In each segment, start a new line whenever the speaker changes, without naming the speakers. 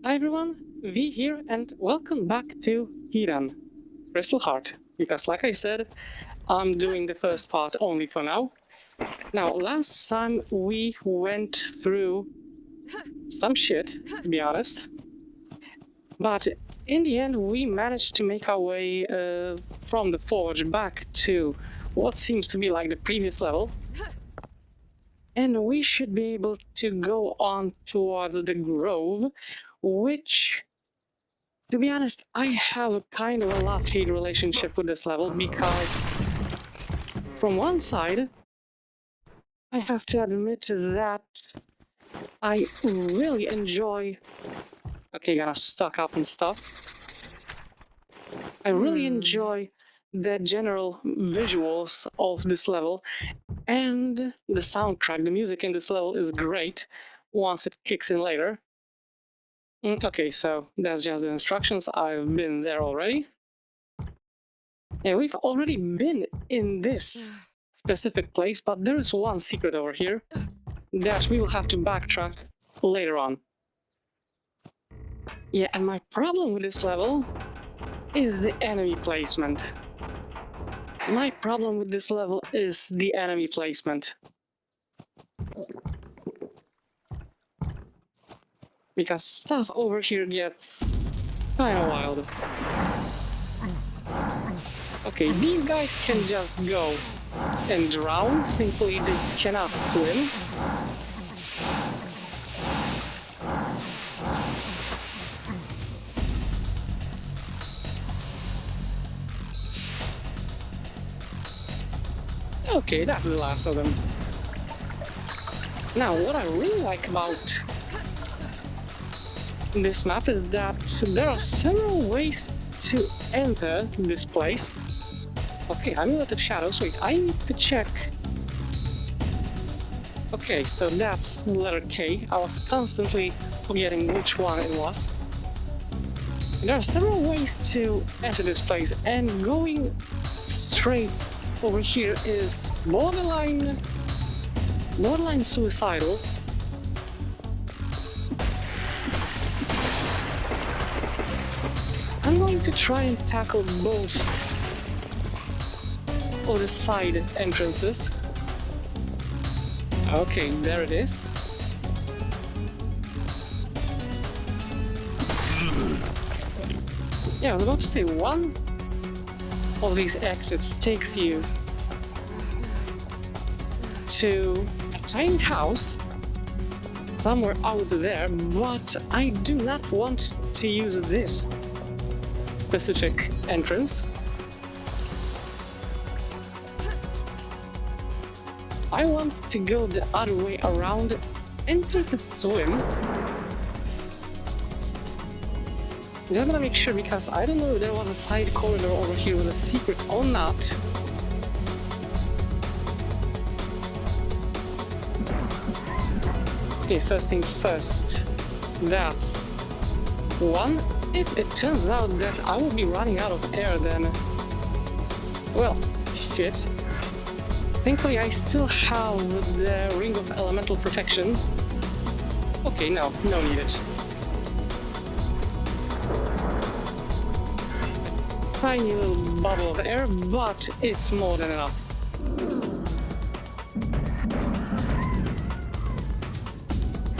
Hi everyone, V here and welcome back to Hedon Crystal Heart. Because like I said, I'm doing the first part only for now. Now, last time we went through some shit, to be honest. But in the end, we managed to make our way from the forge back to what seems to be like the previous level. And we should be able to go on towards the grove, which, to be honest, I have a kind of a love-hate relationship with this level because from one side, I have to admit that I really enjoy... Okay, gonna stock up and stuff. I really enjoy the general visuals of this level, and the soundtrack, the music in this level is great once it kicks in later. Okay, so that's just the instructions. I've been there already. Yeah, we've already been in this specific place, but there is one secret over here that we will have to backtrack later on. Yeah, and my problem with this level is the enemy placement. My problem with this level is the enemy placement. Because stuff over here gets kinda wild. Okay, these guys can just go and drown, simply they cannot swim. Okay, that's the last of them. Now, what I really like about this map is that there are several ways to enter this place. Okay, I'm in the shadows. Wait, I need to check. Okay, so that's letter K. I was constantly forgetting which one it was. There are several ways to enter this place, and going straight over here is borderline suicidal. I'm going to try and tackle both of the side entrances. Okay, there it is. Yeah, I was about to say, one of these exits takes you to a tiny house somewhere out there, but I do not want to use this specific entrance. I want to go the other way around and take a swim. Just gonna make sure, because I don't know if there was a side corridor over here with a secret or not. Okay, first thing first. That's one. If it turns out that I will be running out of air, then... well, shit. Thankfully, I still have the Ring of Elemental Protection. Okay, no needed. Tiny little bubble of air, but it's more than enough.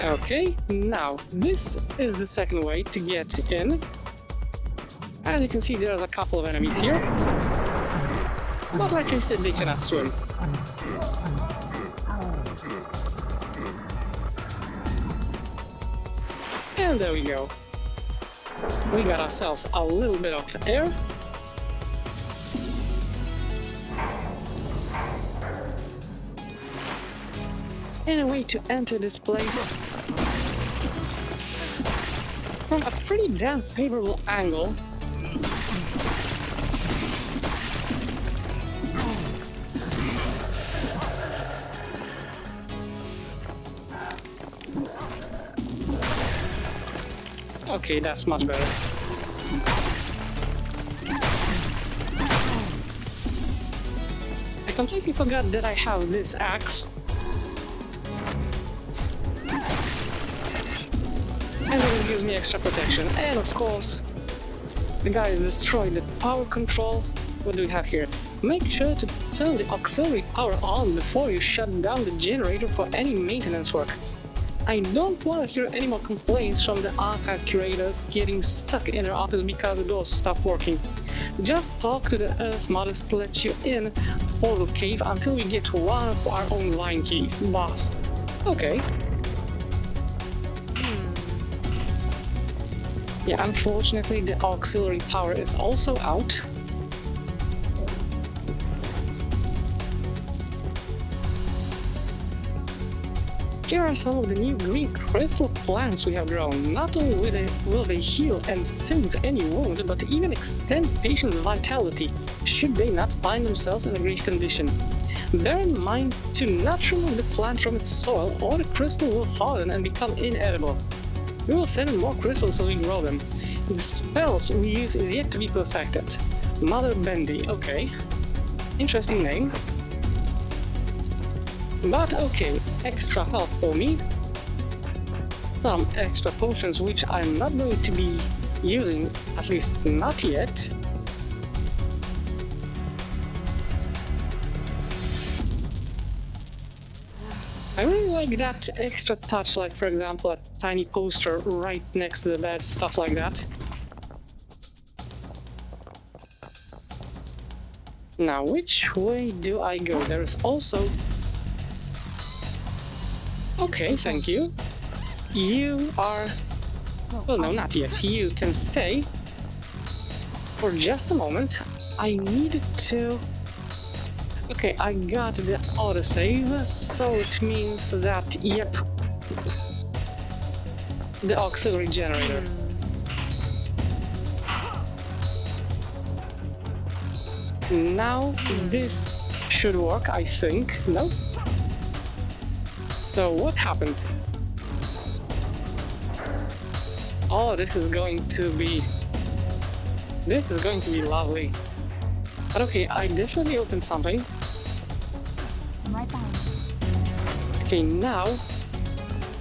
Okay, now this is the second way to get in. As you can see, there's a couple of enemies here, but like I said, they cannot swim. And there we go. We got ourselves a little bit of air. And a way to enter this place from a pretty damn favorable angle. Okay, that's much better. I completely forgot that I have this axe. And That gives me extra protection. And of course, the guys destroyed the power control. What do we have here? Make sure to turn the auxiliary power on before you shut down the generator for any maintenance work. I don't want to hear any more complaints from the archive curators getting stuck in their office because the doors stopped working. Just talk to the Earth Mothers to let you in the portal cave until we get one of our own line keys, boss. Okay. Yeah, unfortunately the auxiliary power is also out. Here are some of the new green crystal plants we have grown. Not only will they heal and soothe any wound, but even extend patients' vitality, should they not find themselves in a great condition. Bear in mind to not remove the plant from its soil, or the crystal will harden and become inedible. We will send in more crystals as we grow them. The spells we use is yet to be perfected. Mother Bendy, okay. Interesting name. But okay, extra health for me. Some extra potions which I'm not going to be using, at least not yet. I really like that extra touch, like for example a tiny poster right next to the bed, stuff like that. Now, which way do I go? There is also... Okay, thank you. You are... Well, no, not yet. You can stay. For just a moment, I needed to... Okay, I got the autosave, so it means that, yep, the auxiliary generator. Now this should work, I think. No? So what happened? Oh, this is going to be lovely. But okay, I definitely opened something. Okay, now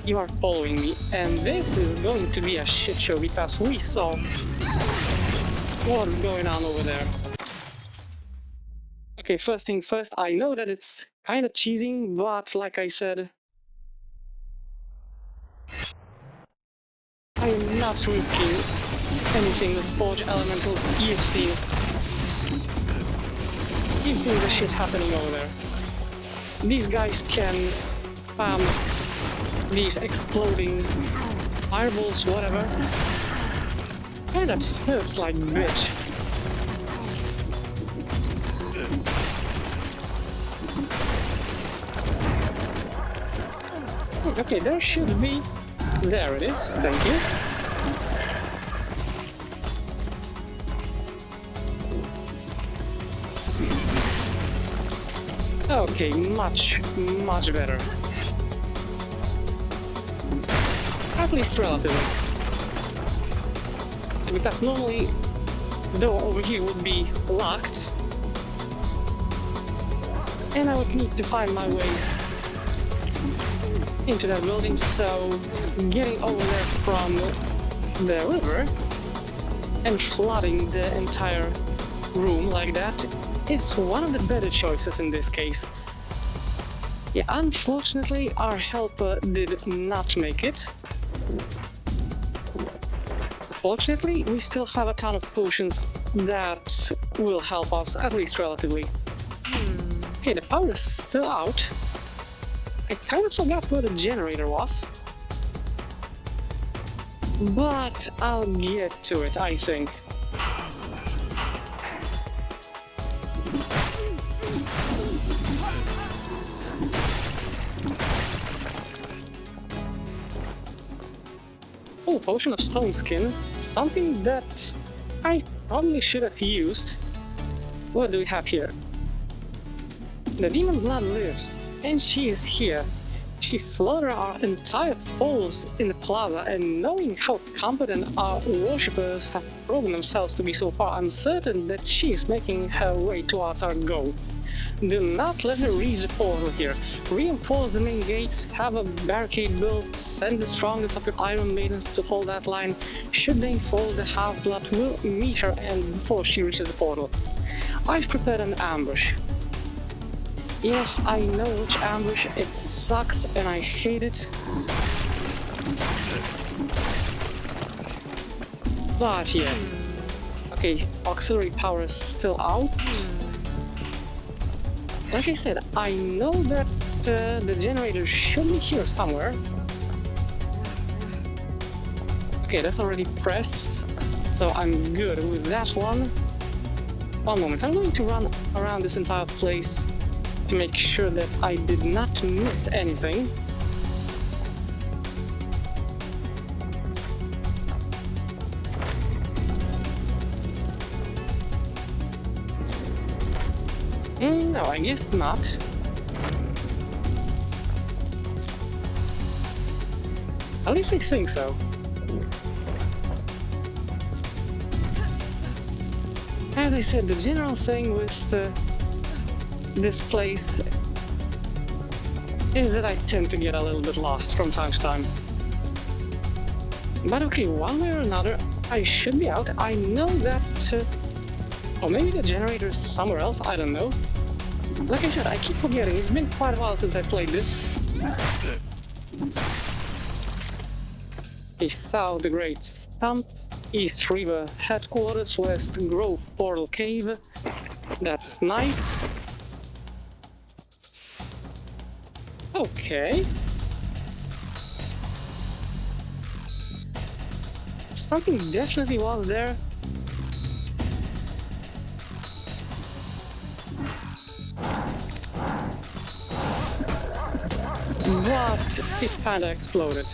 you are following me, and this is going to be a shit show because we saw what's going on over there. Okay, first thing first, I know that it's kind of cheesing, but like I said, I am not risking anything with Forge Elementals. You've seen the shit happening over there. These guys can spam these exploding fireballs, whatever. And that hurts like bitch. Okay, there should be... There it is, thank you. Okay, much better. At least relatively. Because normally the door over here would be locked, and I would need to find my way into that building, so getting over there from the river and flooding the entire room like that is one of the better choices in this case. Yeah, unfortunately our helper did not make it. Fortunately, we still have a ton of potions that will help us, at least relatively. Okay, the power is still out. I kind of forgot where the generator was, but I'll get to it, I think. Oh, potion of stone skin, something that I probably should have used. What do we have here? The demon blood lives, and she is here. she slaughtered our entire foes in the plaza, and knowing how competent our worshippers have proven themselves to be so far, I'm certain that she's making her way towards our goal. Do not let her reach the portal here. Reinforce the main gates, have a barricade built, send the strongest of your Iron Maidens to hold that line. Should they fall, the Half-Blood will meet her and before she reaches the portal. I've prepared an ambush. Yes, I know which ambush, it sucks and I hate it. But yeah. Okay, auxiliary power is still out. Like I said, I know that the generator should be here somewhere. Okay, that's already pressed, so I'm good with that one. One moment, I'm going to run around this entire place to make sure that I did not miss anything. No, I guess not. At least I think so. As I said, the general thing with this place is that I tend to get a little bit lost from time to time. But okay, one way or another, I should be out. I know that... or maybe the generator is somewhere else, I don't know. Like I said, I keep forgetting, it's been quite a while since I played this. South the Great Stump, East River Headquarters, West Grove Portal Cave. That's nice. Okay. Something definitely was there. But it kinda exploded.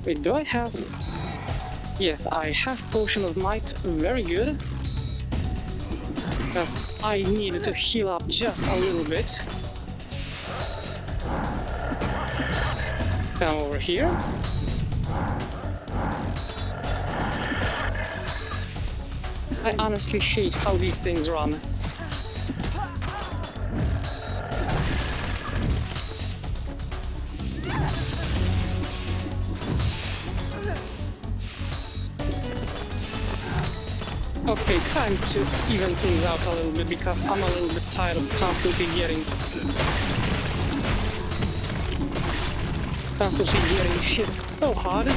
Wait, do I have... Yes, I have Potion of Might, very good. Because I needed to heal up just a little bit. Come over here. I honestly hate how these things run. Okay, time to even things out a little bit because I'm a little bit tired of constantly getting hit so hard.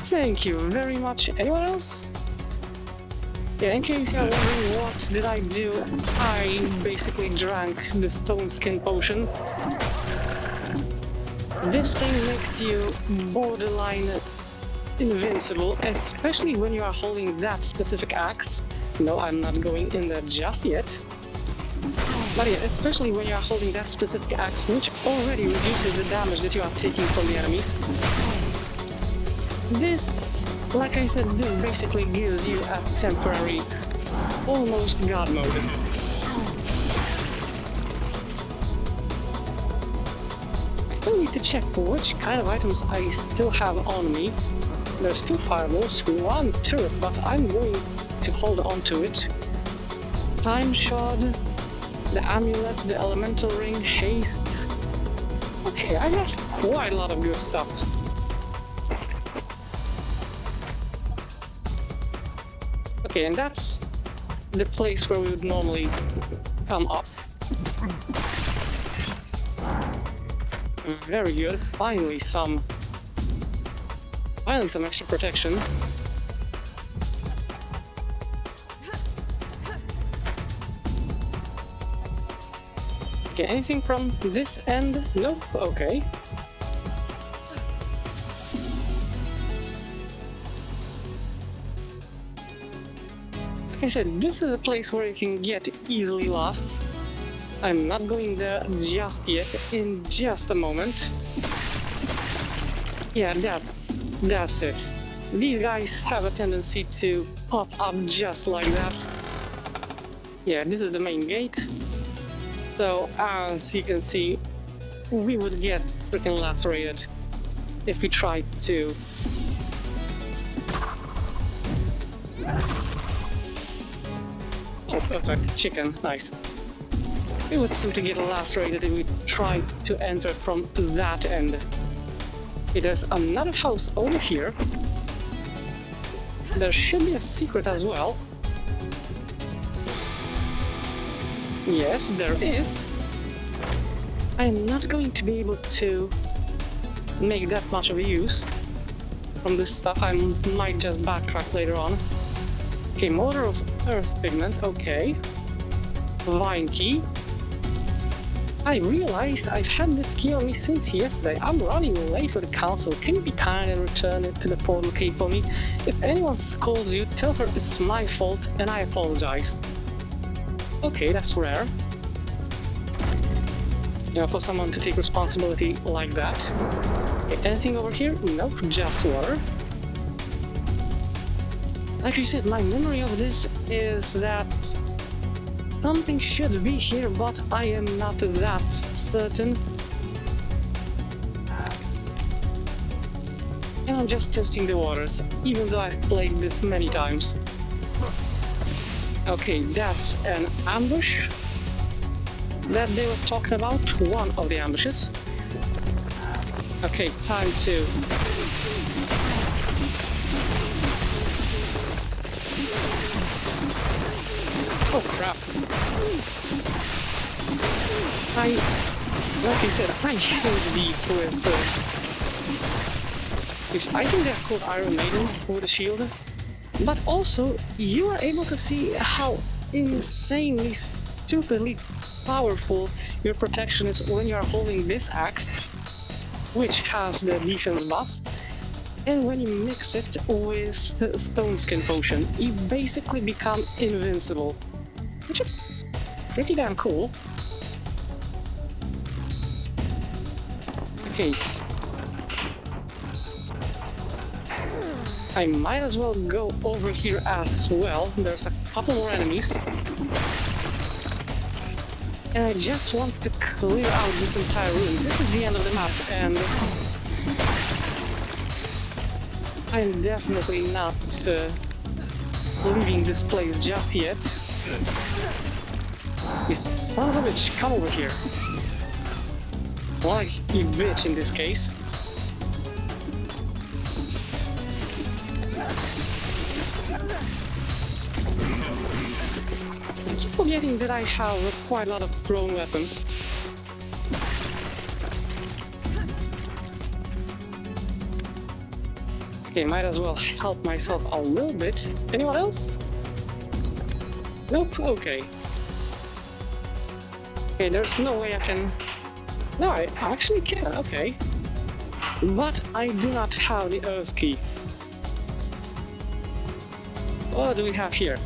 Thank you very much. Anyone else? Yeah, in case you're wondering what did I do, I basically drank the Stone Skin Potion. This thing makes you borderline invincible, especially when you are holding that specific axe. No, I'm not going in there just yet. But yeah, especially when you are holding that specific axe, which already reduces the damage that you are taking from the enemies. This, like I said, this basically gives you a temporary, almost god mode. I still need to check which kind of items I still have on me. There's 2 fireballs, 1 turret, but I'm going to hold on to it. Time Shard, the amulet, the elemental ring, haste. Okay, I have quite a lot of good stuff. Okay, and that's the place where we would normally come up. Very good. Finally some extra protection. Okay, anything from this end? Nope, okay. Like I said, this is a place where you can get easily lost. I'm not going there just yet, in just a moment. Yeah, that's it. These guys have a tendency to pop up just like that. Yeah, this is the main gate. So, as you can see, we would get freaking lacerated if we tried to. Oh, perfect. Chicken. Nice. We would simply get lacerated if we tried to enter from that end. Okay, there's another house over here. There should be a secret as well. Yes, there is. I'm not going to be able to make that much of a use from this stuff. I might just backtrack later on. Okay, Motor of Earth Pigment, okay. Vine Key. I realized I've had this key on me since yesterday. I'm running late for the council. Can you be kind and return it to the portal key for me? If anyone scolds you, tell her it's my fault and I apologize. Okay, that's rare. You know, for someone to take responsibility like that. Okay, anything over here? Nope, just water. Like I said, my memory of this is that something should be here, but I am not that certain. And I'm just testing the waters, even though I've played this many times. Okay, that's an ambush that they were talking about, one of the ambushes. Okay, time to... Oh crap. Like I said, I hate these with... I think they're called Iron Maidens with a shield. But also, you are able to see how insanely, stupidly powerful your protection is when you are holding this axe, which has the defense buff. And when you mix it with the Stone Skin Potion, you basically become invincible, which is pretty damn cool. Okay. I might as well go over here as well. There's a couple more enemies. And I just want to clear out this entire room. This is the end of the map, and I'm definitely not leaving this place just yet. You son of a bitch, come over here. Well, like you bitch in this case. I keep forgetting that I have quite a lot of thrown weapons. Okay, might as well help myself a little bit. Anyone else? Nope, okay. Okay, there's no way I can... No, I actually can, okay. But I do not have the Earth Key. What do we have here?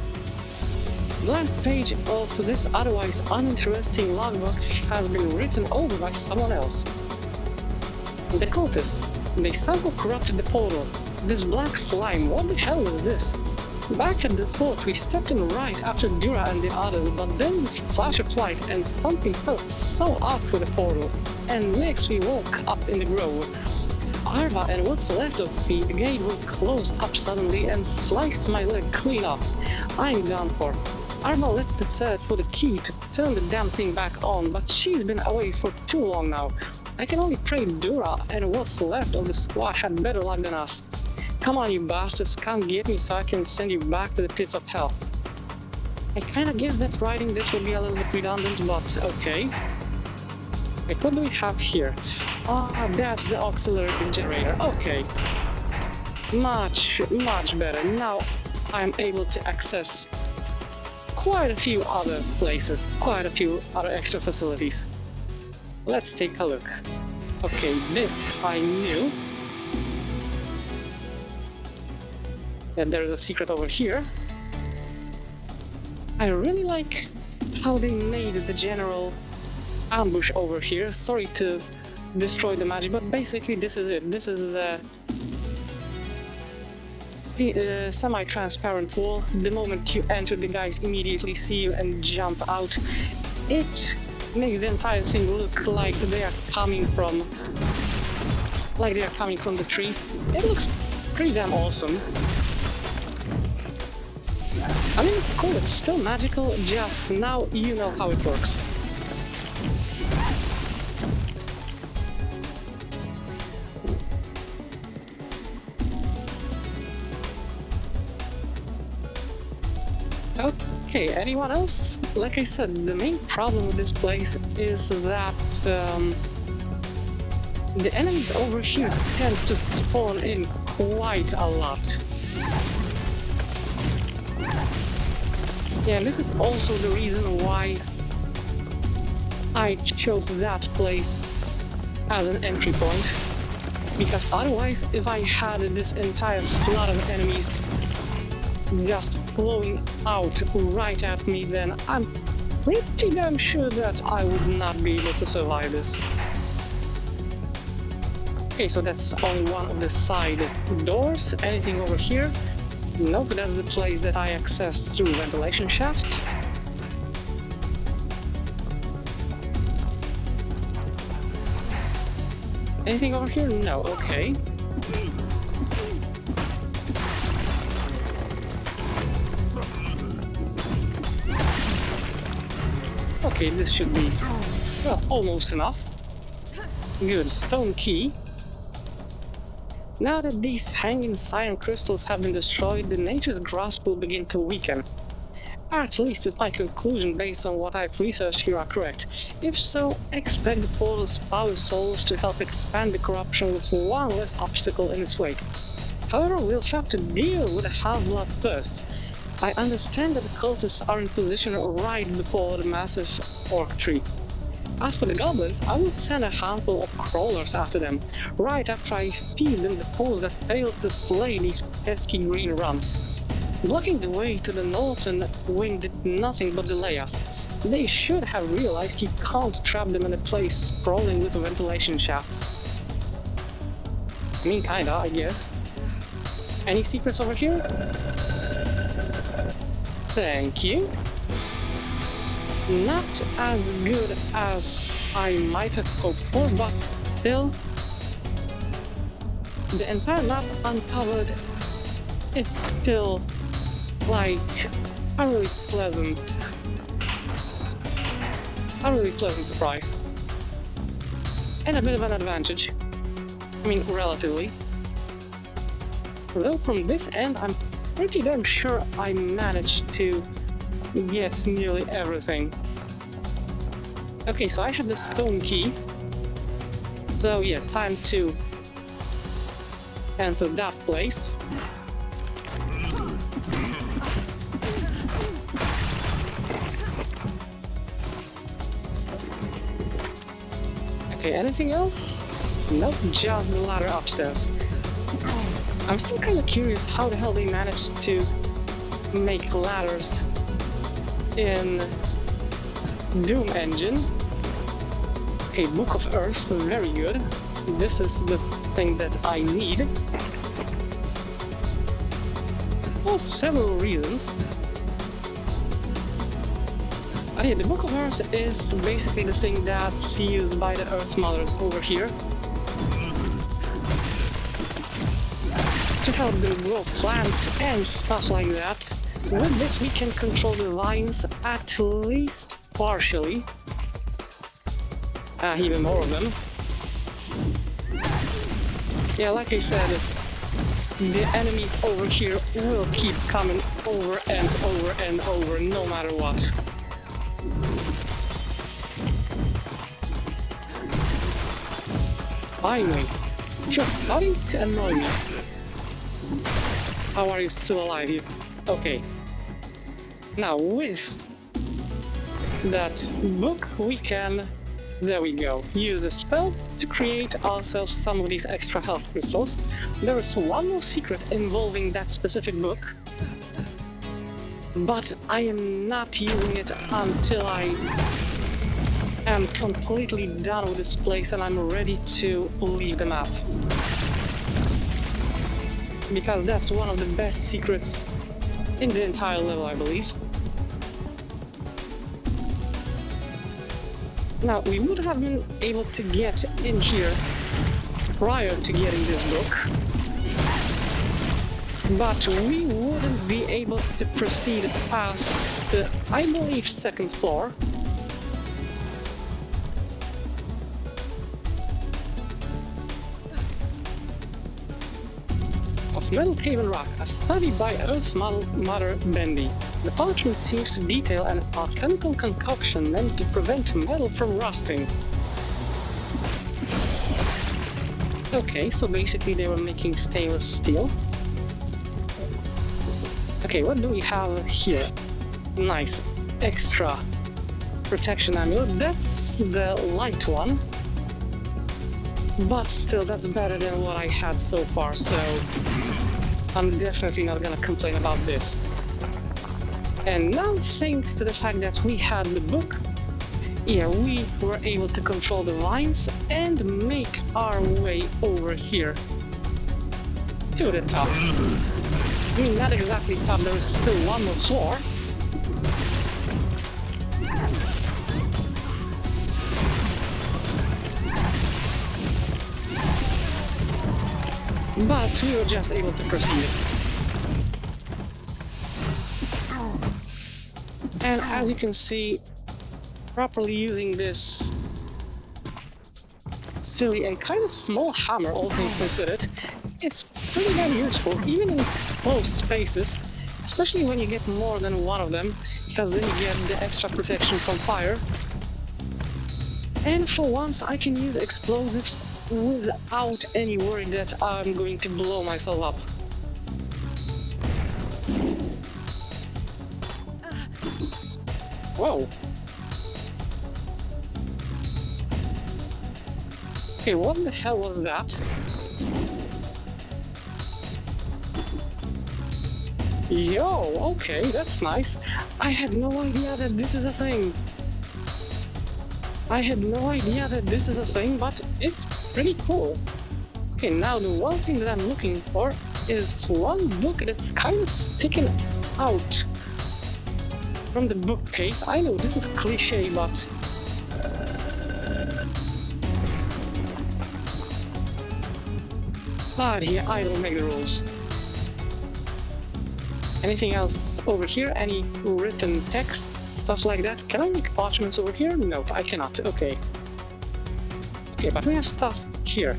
The last page of this otherwise uninteresting logbook has been written over by someone else. The cultists. They somehow corrupted the portal. This black slime, what the hell is this? Back at the fort, we stepped in right after Dura and the others, but then this flash of light and something felt so off with the portal. And next we woke up in the grove. Arva and what's left of me, the gate was closed up suddenly and sliced my leg clean off. I'm done for. Arva left the search for the key to turn the damn thing back on, but she's been away for too long now. I can only pray Dura and what's left of the squad had better luck than us. Come on, you bastards, come get me so I can send you back to the pits of hell. I kinda guess that writing this would be a little bit redundant, but okay. Wait, what do we have here? Ah, that's the auxiliary generator, okay. Much better. Now I'm able to access quite a few other places, quite a few other extra facilities. Let's take a look. Okay, this I knew. And there's a secret over here. I really like how they made the general ambush over here. Sorry to destroy the magic, but basically this is it. This is the semi-transparent wall. The moment you enter, the guys immediately see you and jump out. It makes the entire thing look like they are coming from the trees. It looks pretty damn awesome. I mean, it's cool, it's still magical, just now you know how it works. Okay, anyone else? Like I said, the main problem with this place is that the enemies over here tend to spawn in quite a lot. Yeah, and this is also the reason why I chose that place as an entry point. Because otherwise, if I had this entire flood of enemies just flowing out right at me, then I'm pretty damn sure that I would not be able to survive this. Okay, so that's only one of the side doors. Anything over here? Nope, that's the place that I accessed through ventilation shaft. Anything over here? No, okay. Okay, this should be, well, almost enough. Good, stone key. Now that these hanging cyan crystals have been destroyed, the nature's grasp will begin to weaken. At least if my conclusion based on what I've researched here are correct. If so, expect the portal's power souls to help expand the corruption with one less obstacle in its wake. However, we'll have to deal with the half-blood first. I understand that the cultists are in position right before the massive orc tree. As for the goblins, I will send a handful of crawlers after them, right after I feed them the foes that failed to slay these pesky green runs. Blocking the way to the northern wing did nothing but delay us. They should have realized you can't trap them in a place sprawling with ventilation shafts. I mean, kinda, I guess. Any secrets over here? Thank you. Not as good as I might have hoped for, but still, the entire map uncovered is still like a really pleasant surprise. And a bit of an advantage. I mean, relatively. Though from this end, I'm pretty damn sure I managed to get nearly everything. Okay, so I have the stone key. So yeah, time to enter that place. Okay, anything else? Nope, just the ladder upstairs. I'm still kind of curious how the hell they managed to make ladders in Doom Engine. Okay, Book of Earth, very good. This is the thing that I need. For several reasons. Yeah, the Book of Earth is basically the thing that's used by the Earth Mothers over here to help them grow plants and stuff like that. With this we can control the vines at least partially. Even more of them. Yeah, like I said, the enemies over here will keep coming over and over and over no matter what. Finally, just starting to annoy me. How are you still alive here? Okay. Now with that book we can, there we go, use the spell to create ourselves some of these extra health crystals. There is one more secret involving that specific book, but I am not using it until I am completely done with this place and I'm ready to leave the map. Because that's one of the best secrets in the entire level, I believe. Now, we would have been able to get in here prior to getting this book, but we wouldn't be able to proceed past the, I believe, second floor. Of Metal Cave and Rock, a study by Earth's Mother Bendy. The parchment seems to detail an alchemical concoction meant to prevent metal from rusting. Okay, so basically they were making stainless steel. Okay, what do we have here? Nice, extra protection amulet. That's the light one. But still, that's better than what I had so far, so I'm definitely not gonna complain about this. And now, thanks to the fact that we had the book, yeah, we were able to control the lines and make our way over here to the top. I mean, not exactly top, there is still one more floor. But we were just able to proceed. And as you can see, properly using this silly and kind of small hammer, all things considered, is pretty damn useful, even in close spaces, especially when you get more than one of them, because then you get the extra protection from fire. And for once, I can use explosives without any worry that I'm going to blow myself up. Whoa! Okay, what the hell was that? Yo, okay, that's nice. I had no idea that this is a thing. I had no idea that this is a thing, but it's pretty cool. Okay, now the one thing that I'm looking for is one book that's kind of sticking out from the bookcase. I know this is cliche, but here I don't make the rules. Anything else over here? Any written text, stuff like that? Can I make parchments over here? No, I cannot. Okay. Okay, but we have stuff here.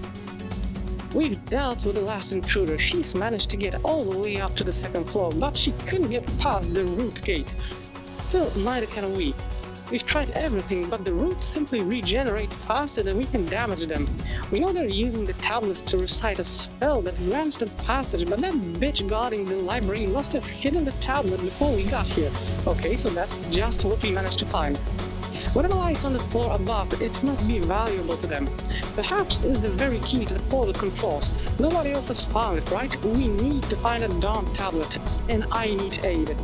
We've dealt with the last intruder. She's managed to get all the way up to the second floor, but she couldn't get past the root gate. Still, neither can we. We've tried everything, but the roots simply regenerate faster than we can damage them. We know they're using the tablets to recite a spell that grants them passage, but that bitch guarding the library must have hidden the tablet before we got here. Okay, so that's just what we managed to find. Whatever lies on the floor above, it must be valuable to them. Perhaps it's the very key to the portal controls. Nobody else has found it, right? We need to find a Dawn tablet, and I need aid.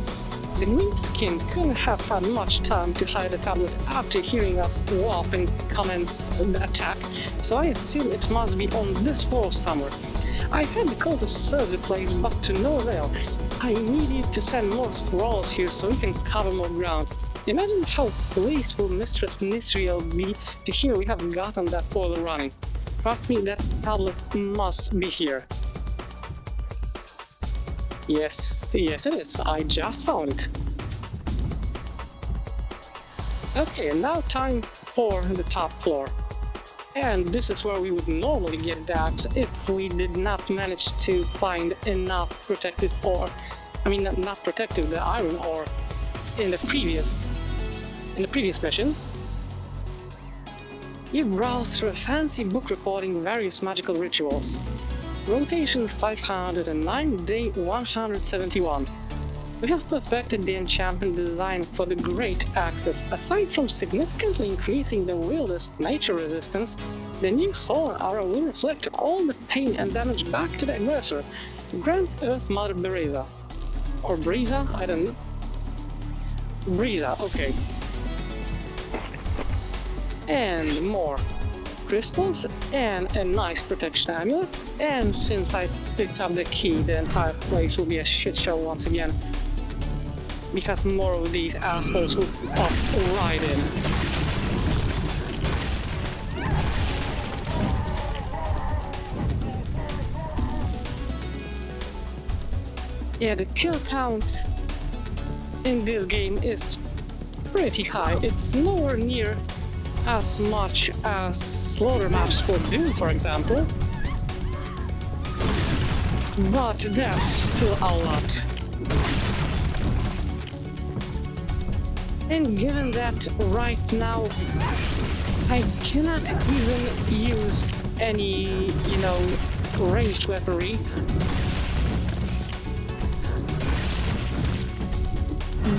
The green skin couldn't have had much time to hide the tablet after hearing us whoop and commence the attack, so I assume it must be on this floor somewhere. I've had the cultists search the place, but to no avail. I need you to send more thralls here so we can cover more ground. Imagine how pleased will Mistress Nisriel be to hear we have gotten that portal running. Trust me, that tablet must be here. Yes, it is. I just found it. Okay, now time for the top floor. And this is where we would normally get that if we did not manage to find enough protected ore. I mean, not protected, the iron ore in the previous mission. You browse through a fancy book recording various magical rituals. Rotation 509, day 171. We have perfected the enchantment design for the Great Axis. Aside from significantly increasing the wielder's nature resistance, the new Solar Aura will reflect all the pain and damage back to the aggressor. Grant Earth Mother Bereza. Or Breza? I don't know. Breza, okay. And more crystals, and a nice protection amulet, and since I picked up the key, the entire place will be a shit show once again, because more of these assholes will pop right in. Yeah, the kill count in this game is pretty high. It's nowhere near as much as slaughter maps for Doom, for example. But that's still a lot. And given that right now I cannot even use any, ranged weaponry,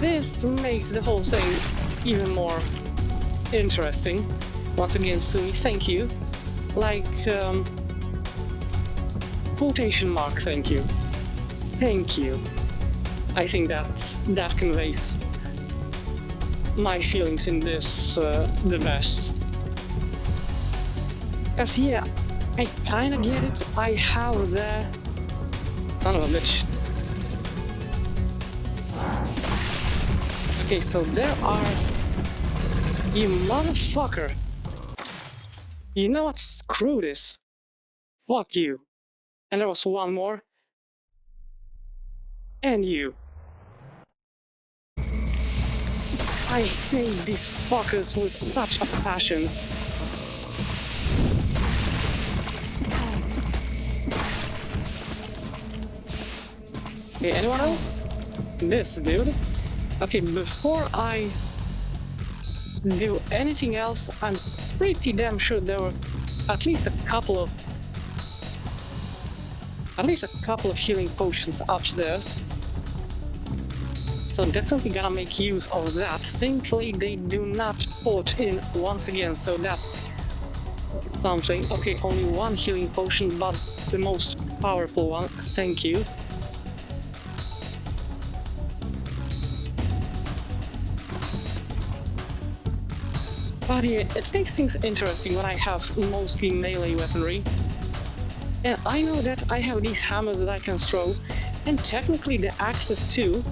this makes the whole thing even more interesting. Once again, Sumi, thank you. Like, quotation mark, thank you. Thank you. I think that conveys my feelings in this the best. As yeah, I kinda get it. I have the son of a bitch. Okay, so there are... You motherfucker! You know what? Screw this. Fuck you. And there was one more. And you. I hate these fuckers with such a passion. Okay, anyone else? This dude. Okay, before I do anything else, I'm pretty damn sure there were at least a couple of healing potions upstairs. So definitely gonna make use of that. Thankfully they do not port in once again, so that's something. Okay, only one healing potion, but the most powerful one. Thank you. But yeah, it makes things interesting when I have mostly melee weaponry. And I know that I have these hammers that I can throw, and technically the axes too.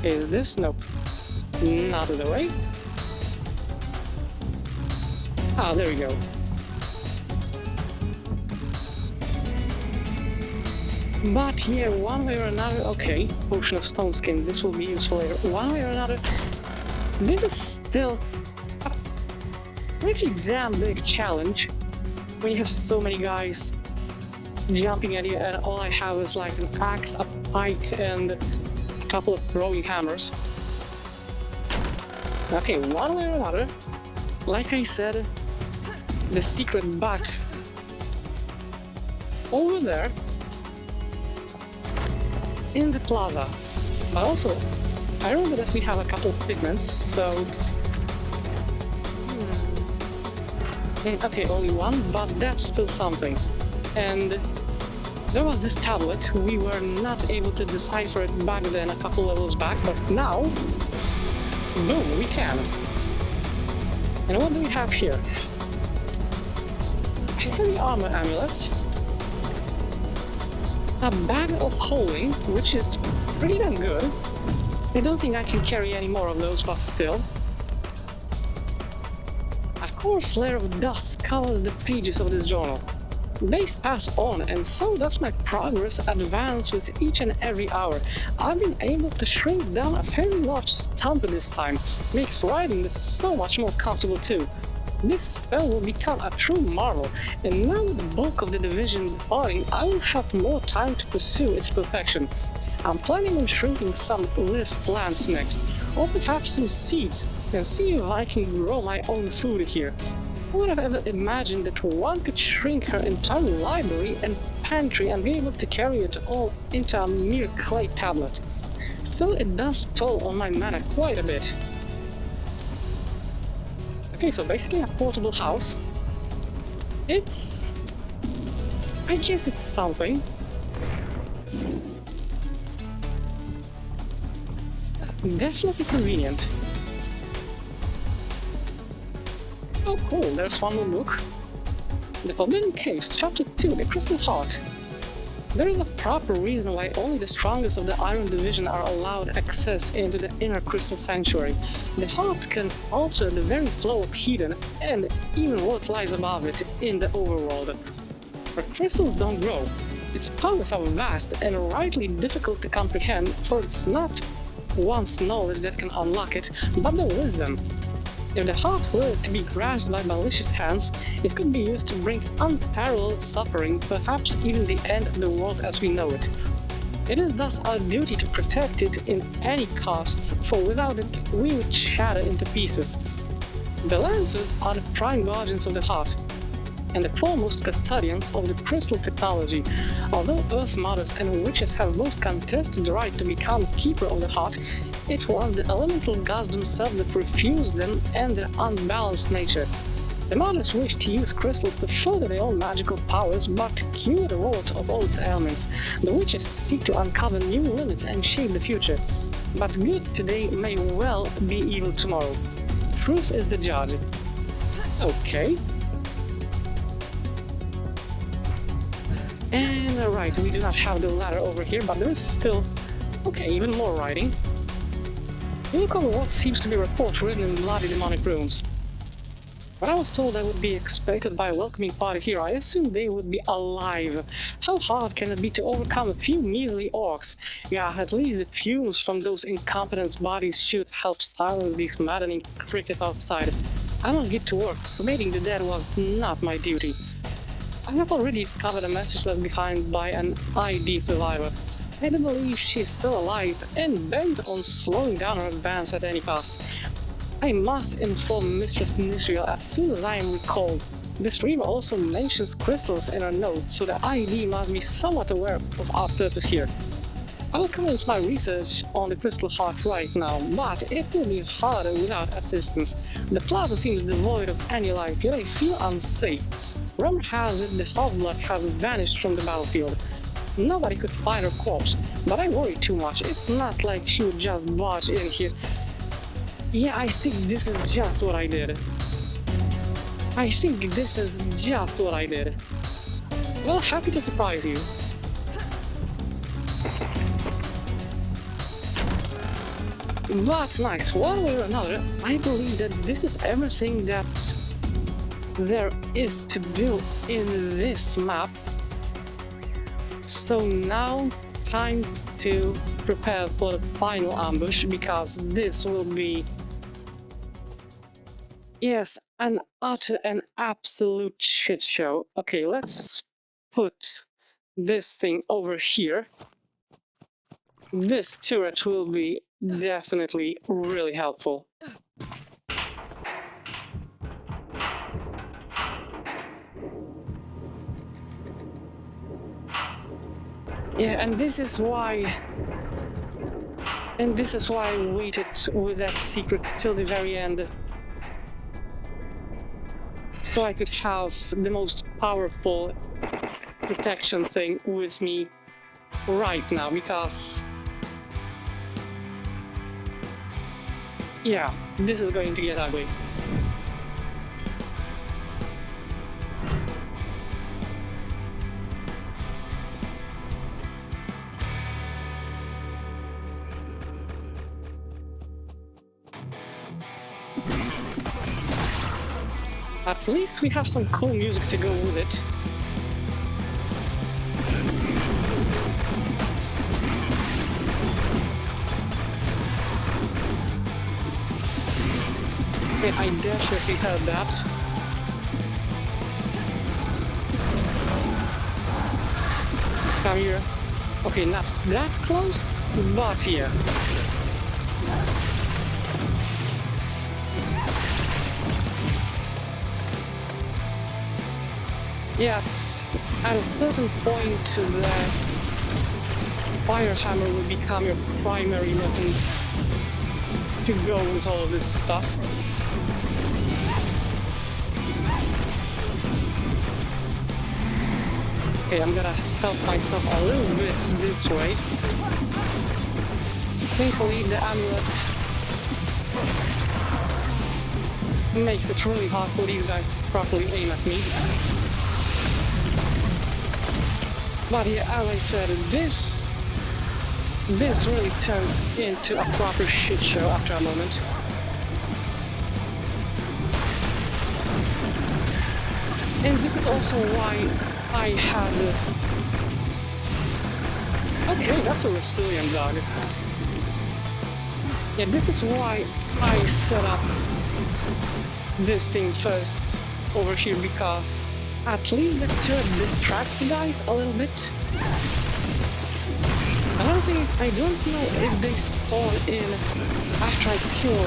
Is this? Nope. Not in the way. Ah, there we go. But yeah, one way or another, okay, potion of stone skin, this will be useful later. One way or another, this is still a pretty damn big challenge when you have so many guys jumping at you and all I have is like an axe, a pike, and a couple of throwing hammers. Okay, one way or another, like I said, the secret back over there in the plaza. But also, I remember that we have a couple of pigments, so... Okay, only one, but that's still something. And there was this tablet, we were not able to decipher it back then a couple levels back, but now, boom, we can. And what do we have here? Heavy armor amulets, a bag of holding, which is pretty damn good. I don't think I can carry any more of those, but still. A coarse layer of dust covers the pages of this journal. Days pass on, and so does my progress advance with each and every hour. I've been able to shrink down a fairly large stump this time. Makes writing this so much more comfortable too. This spell will become a true marvel, and now with the bulk of the division departing, I will have more time to pursue its perfection. I'm planning on shrinking some live plants next, or perhaps some seeds, and see if I can grow my own food here. Who would have ever imagined that one could shrink her entire library and pantry and be able to carry it all into a mere clay tablet? Still, it does toll on my mana quite a bit. Okay, so basically a portable house. I guess it's something. Definitely convenient. Oh cool, there's one more book. The Forbidden Caves, Chapter 2, The Crystal Heart. There is a proper reason why only the strongest of the Iron Division are allowed access into the inner Crystal Sanctuary. The heart can alter the very flow of Hedon and even what lies above it in the overworld. But crystals don't grow. Its powers are vast and rightly difficult to comprehend, for it's not one's knowledge that can unlock it, but the wisdom. If the heart were to be grasped by malicious hands, it could be used to bring unparalleled suffering, perhaps even the end of the world as we know it. It is thus our duty to protect it in any costs, for without it we would shatter into pieces. The Lancers are the prime guardians of the heart, and the foremost custodians of the crystal technology. Although Earth Mothers and Witches have both contested the right to become Keeper of the Heart, it was the elemental gods themselves that refused them and their unbalanced nature. The Mothers wish to use crystals to further their own magical powers, but cure the world of all its ailments. The Witches seek to uncover new limits and shape the future. But good today may well be evil tomorrow. Truth is the judge. Okay. And right, we do not have the ladder over here, but there is still... okay, even more writing. We look over what seems to be a report written in bloody demonic runes. When I was told I would be expected by a welcoming party here, I assumed they would be alive. How hard can it be to overcome a few measly orcs? Yeah, at least the fumes from those incompetent bodies should help silence these maddening crickets outside. I must get to work. Cremating the dead was not my duty. I have already discovered a message left behind by an ID survivor. I do believe she is still alive and bent on slowing down her advance at any cost. I must inform Mistress Nisriel as soon as I am recalled. This reader also mentions crystals in her note, so the ID must be somewhat aware of our purpose here. I will commence my research on the Crystal Heart right now, but it will be harder without assistance. The Plaza seems devoid of any life, yet I feel unsafe. Rumor has it the Half-Blood has vanished from the battlefield. Nobody could find her corpse, but I worry too much. It's not like she would just barge in here. Yeah, I think this is just what I did. Well, happy to surprise you. But nice, one way or another, I believe that this is everything that there is to do in this map. So now, time to prepare for the final ambush, because this will be... yes, an utter and absolute shit show. Okay, let's put this thing over here. This turret will be definitely really helpful. Yeah, and this is why I waited with that secret till the very end. So I could have the most powerful protection thing with me right now, because... yeah, this is going to get ugly. At least we have some cool music to go with it. Okay, I definitely heard that. Come here. Okay, not that close, but yeah. Yeah, at a certain point, the fire hammer will become your primary weapon to go with all of this stuff. Okay, I'm gonna help myself a little bit this way. Thankfully, the amulet makes it really hard for these guys to properly aim at me. But yeah, as I said, this really turns into a proper shit show after a moment. And this is also why I had... Okay, that's a resilient dog. Yeah, this is why I set up this thing first over here, because at least the turret distracts the guys a little bit. Another thing is, I don't know if they spawn in after I kill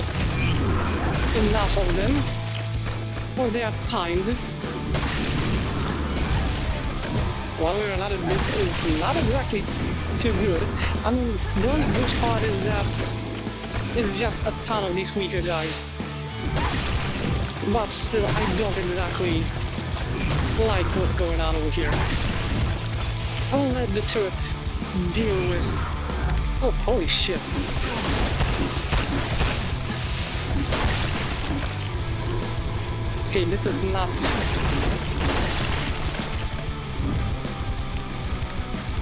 enough of them, or they are timed. One way or another, this is not exactly too good. I mean, the only good part is that it's just a ton of these weaker guys. But still, I don't exactly like what's going on over here. I'll let the turret deal with... Oh, holy shit. Okay, this is not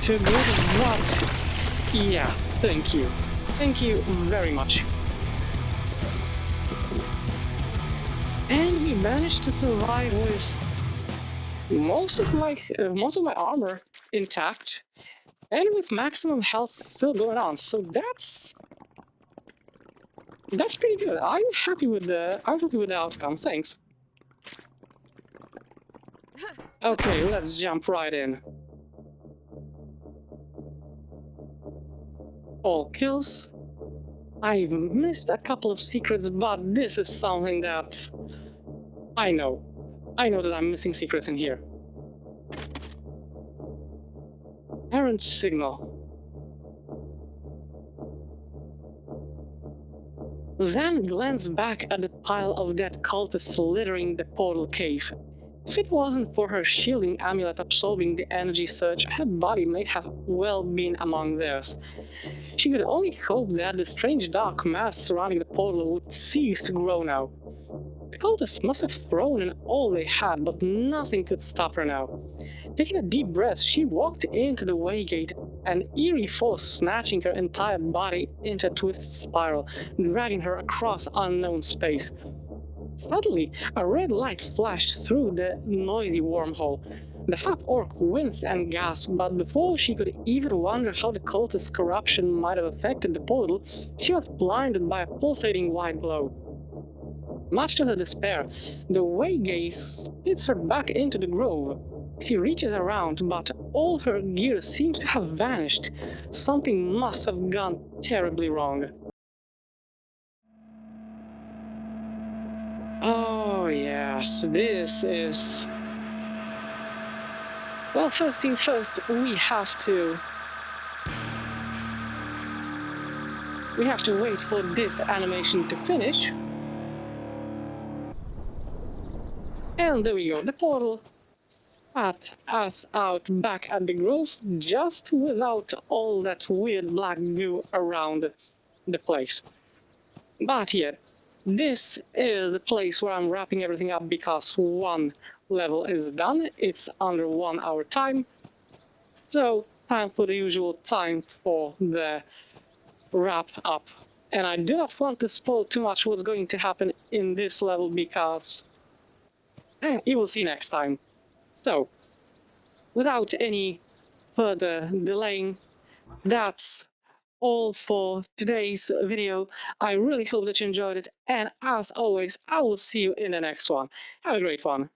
too good, but yeah, thank you. Thank you very much. And we managed to survive with most of my armor intact, and with maximum health still going on. So that's pretty good. I'm happy with the outcome. Thanks. Okay, let's jump right in. All kills. I've missed a couple of secrets, but this is something that I know. I know that I'm missing secrets in here. Errant signal. Zan glanced back at the pile of dead cultists littering the portal cave. If it wasn't for her shielding amulet absorbing the energy surge, her body may have well been among theirs. She could only hope that the strange dark mass surrounding the portal would cease to grow now. The cultists must have thrown in all they had, but nothing could stop her now. Taking a deep breath, she walked into the waygate, an eerie force snatching her entire body into a twisted spiral, dragging her across unknown space. Suddenly, a red light flashed through the noisy wormhole. The half-orc winced and gasped, but before she could even wonder how the cultist's corruption might have affected the portal, she was blinded by a pulsating white glow. Much to her despair, the waygate spits her back into the grove. She reaches around, but all her gear seems to have vanished. Something must have gone terribly wrong. Oh yes, this is... Well, first thing first, we have to wait for this animation to finish. And there we go, the portal spat us out back at the grove, just without all that weird black goo around the place. But yet, this is the place where I'm wrapping everything up, because one level is done. It's under 1 hour time. So, time for the usual time for the wrap up. And I do not want to spoil too much what's going to happen in this level, because you will see next time. So, without any further delaying, that's all for today's video. I really hope that you enjoyed it, and as always, I will see you in the next one. Have a great one.